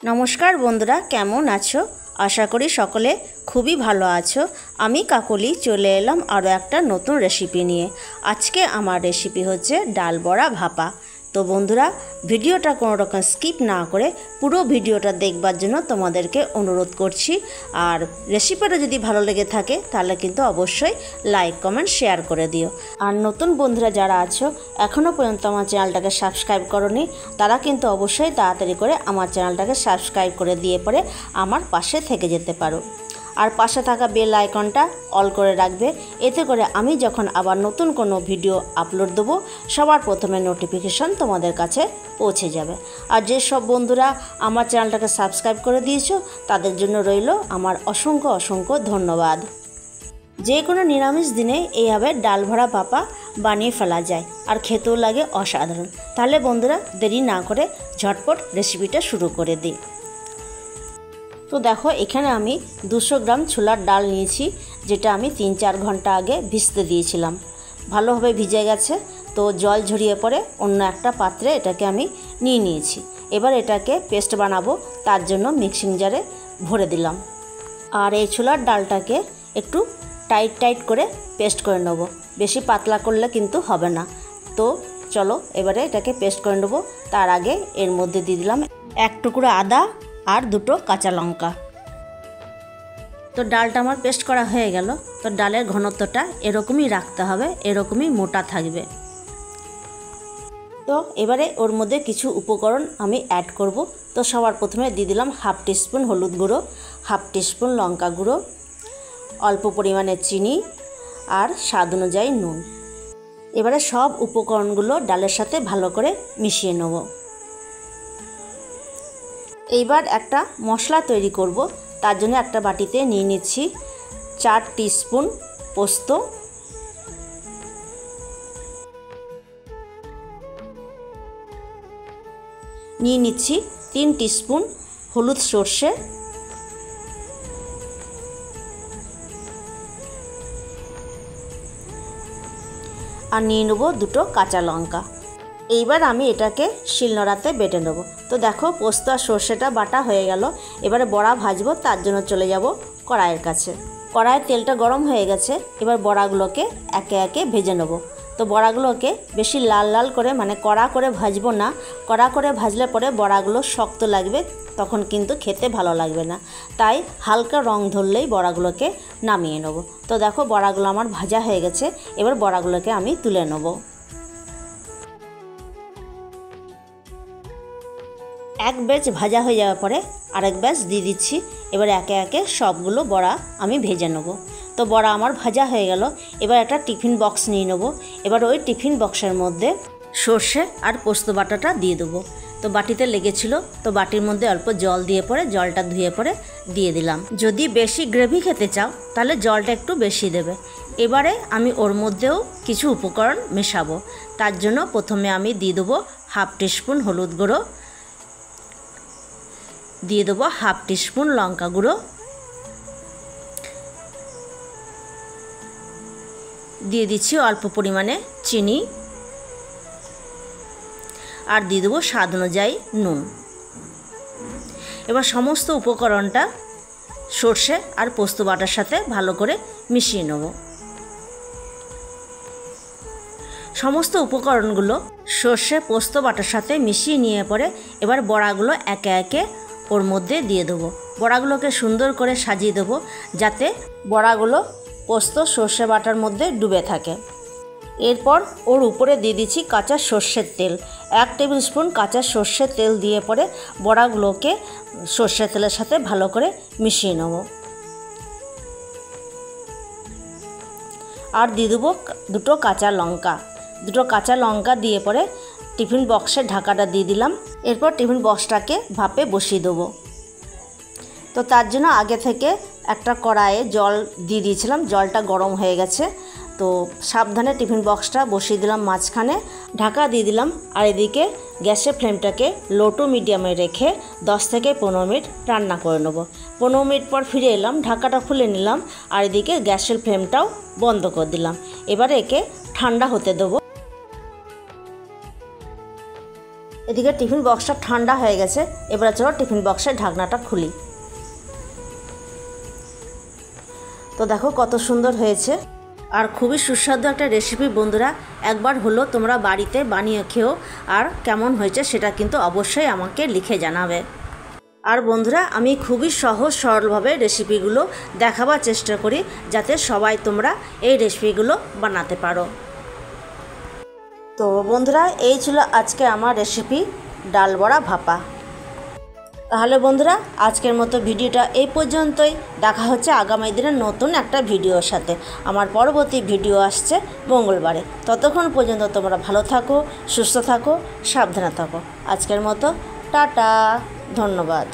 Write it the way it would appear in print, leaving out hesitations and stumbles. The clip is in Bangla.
नमस्कार बंधुरा केमन आछो आशा करी सकले खूबी भालो आछो। आमी काकली चले एलाम आरो एकटा नतून रेसिपि निये। आजके आमार रेसिपि होच्छे डाल बड़ा भापा। तो बंधुरा भिडियोटा कोनो रकम स्किप ना करे पुरो भिडियोटा देखबार जोन्नो तोमादेरके अनुरोध करछि। आर रेसिपिटा जोदि भालो लेगे थाके ताहले किन्तु अवश्यई लाइक कमेंट शेयर करे दिओ। आर नतून बंधुरा जारा आछो एखोनो पर्यन्त आमार चैनलटाके सबस्क्राइब करोनि तारा किन्तु अवश्यई ताड़ाताड़ि करे आमार चैनलटाके सबस्क्राइब करे दिए परे आमार पाशे थेके जेते पारो। और पाशे थाका बेल आइकनटा अल करे राखबे, एते करे आमी जखन आबार नतून कोनो भिडियो आपलोड देबो सबार प्रथमे नोटिफिकेशन तोमादेर काछे पौঁছে जाबे। और जे सब बंधुरा आमार चैनलटाके सबस्क्राइब करे दिएछो तादेर जोन्नो रइलो आमार असंख्य असंख्य धन्यवाद। जे कोनो निरामिष दिने एइभाবে डाल भरा भापा बानिয়ে ফেলা যায় আর খেতেও লাগে অসাধারণ। তাহলে বন্ধুরা দেরি না করে ঝটপট রেসিপিটা শুরু করে দিই। तो देखो एखाने आमी 200 ग्राम छोलार डाल निয়েছি যেটা আমি 3-4 घंटा आगे ভিজতে দিয়েছিলাম। ভালোভাবে ভিজে গেছে। তো জল ঝরিয়ে পরে অন্য একটা পাত্রে এটাকে আমি নিয়ে নিয়েছি। এবার এটাকে পেস্ট বানাবো, তার জন্য মিক্সিং জারে ভরে দিলাম। আর এই ছোলার ডালটাকে একটু টাইট টাইট করে পেস্ট করে নেব, বেশি পাতলা করলে কিন্তু হবে না। তো চলো এবারে এটাকে পেস্ট করে নেব। তার আগে এর মধ্যে দিয়ে দিলাম এক টুকরো আদা और दुटो काँचा लंका। तो डालटा आमार पेस्ट करा हो गेल। तो डालेर घनत्वटा एरकम ही रखते हबे, एरकम ही मोटा थाकबे। तो एबारे ओर मध्य किछु उपकरण आमी ऐड करब। तो सबार प्रथमे दिए दिलाम half teaspoon हलुद गुঁড়ো, half teaspoon Lanka गुঁড়ো, अल्प परिमाणे चीनी और स्वाद अनुयायी नुन। एबारे सब उपकरणगुलो डालेर साथे भालो करे मिशिए नेब। एइबार एकटा मशला तैरी करब। तार जोन्नो एकटा बाटीते निये निচ্ছি 4 टीस्पुन पोस्त, निये निচ্ছি 3 टीस्पुन हलुद सर्षे, और निये नेब दुटो काँचा लंका। এইবার আমি এটাকে শিলনোড়াতে বেটে নেব। তো দেখো পোস্ত আর সর্ষেটা বাটা হয়ে গেল। এবারে বড়া ভাজবো, তার জন্য চলে যাব কড়াইয়ের কাছে। কড়াইয়ের তেলটা গরম হয়ে গেছে। এবার বড়াগুলোকে একে একে ভেজে নেব। তো বড়াগুলোকে বেশি লাল লাল করে মানে কড়া করে ভাজবো না। কড়া করে ভাজলে পরে বড়াগুলো শক্ত লাগবে, তখন কিন্তু খেতে ভালো লাগবে না। তাই হালকা রং ধরলেই বড়াগুলোকে নামিয়ে নেব। তো দেখো বড়াগুলো আমার ভাজা হয়ে গেছে। এবার বড়াগুলোকে আমি তুলে নেব। एक बैच भाजा हो जाওয়ার পরে আরেক बैच দিয়ে দিচ্ছি। এবার একে একে সবগুলো বড়া আমি ভেজে নেব। তো বড়া আমার ভাজা হয়ে গেল। এবার একটা টিফিন বক্স নিয়ে নেব। এবার ওই টিফিন বক্সের মধ্যে সর্ষে আর পোস্ত বাটাটা দিয়ে দেবো। তো বাটিতে লেগেছিল, তো বাটির মধ্যে অল্প জল দিয়ে পরে জলটা ধুয়ে পরে দিয়ে দিলাম। যদি বেশি গ্রেভি খেতে চাও তাহলে জলটা একটু বেশি দেবে। এবারে আমি ওর মধ্যেও কিছু উপকরণ মেশাবো। তার জন্য প্রথমে আমি দিয়ে দেবো হাফ টিস্পুন হলুদ গুঁড়ো, দিয়ে দেবো হাফ টিস্পুন লঙ্কা গুঁড়ো, দিয়ে দিচ্ছি অল্প পরিমাণে চিনি, আর দিয়ে দেবো স্বাদ অনুযায়ী নুন। এবার সমস্ত উপকরণটা সর্ষে আর পোস্ত বাটার সাথে ভালো করে মিশিয়ে নেব। সমস্ত উপকরণগুলো সর্ষে পোস্ত বাটার সাথে মিশিয়ে নিয়ে পরে এবার বড়াগুলো একে একে ওর মধ্যে দিয়ে দেবো। বড়াগুলোকে সুন্দর করে সাজিয়ে দেবো যাতে বড়াগুলো পোস্ত সর্ষে বাটার মধ্যে ডুবে থাকে। এরপর ওর উপরে দিয়ে দিচ্ছি কাঁচা সর্ষের তেল। 1 টেবিল স্পুন কাঁচা সর্ষের তেল দিয়ে পরে বড়াগুলোকে সর্ষের তেলের সাথে ভালো করে মিশিয়ে নেব। আর দিয়ে দেবো দুটো কাঁচা লঙ্কা। দুটো কাঁচা লঙ্কা দিয়ে পরে টিফিন বক্সের ঢাকাটা দিয়ে দিলাম। এরপর টিফিন বক্সটাকে ভাপে বসিয়ে দেবো। তো তার জন্য আগে থেকে একটা কড়াইয়ে জল দিয়ে দিয়েছিলাম, জলটা গরম হয়ে গেছে। তো সাবধানে টিফিন বক্সটা বসিয়ে দিলাম মাঝখানে, ঢাকা দিয়ে দিলাম। আর এদিকে গ্যাসের ফ্লেমটাকে লো টু মিডিয়ামে রেখে 10 থেকে 15 মিনিট রান্না করে নেব। 15 মিনিট পর ফিরে এলাম, ঢাকাটা খুলে নিলাম। আর এদিকে গ্যাসের ফ্লেমটাও বন্ধ করে দিলাম। এবারে একে ঠান্ডা হতে দেবো। এদিকে টিফিন বক্সটা ঠান্ডা হয়ে গেছে। এবারে চলো টিফিন বক্সের ঢাকনাটা খুলি। তো দেখো কত সুন্দর হয়েছে আর খুবই সুস্বাদু একটা রেসিপি বন্ধুরা। একবার হলো তোমরা বাড়িতে বানিয়ে খেও, আর কেমন হয়েছে সেটা কিন্তু অবশ্যই আমাকে লিখে জানাবে। আর বন্ধুরা আমি খুবই সহজ সরলভাবে রেসিপিগুলো দেখাবার চেষ্টা করি, যাতে সবাই তোমরা এই রেসিপিগুলো বানাতে পারো। তো বন্ধুরা এই ছিল আজকে আমার রেসিপি ডাল বড়া ভাপা। তাহলে বন্ধুরা আজকের মতো ভিডিওটা এই পর্যন্তই। দেখা হচ্ছে আগামী দিনের নতুন একটা ভিডিওর সাথে। আমার পরবর্তী ভিডিও আসছে মঙ্গলবারে। ততক্ষণ পর্যন্ত তোমরা ভালো থাকো, সুস্থ থাকো, সাবধানে থাকো। আজকের মতো টাটা, ধন্যবাদ।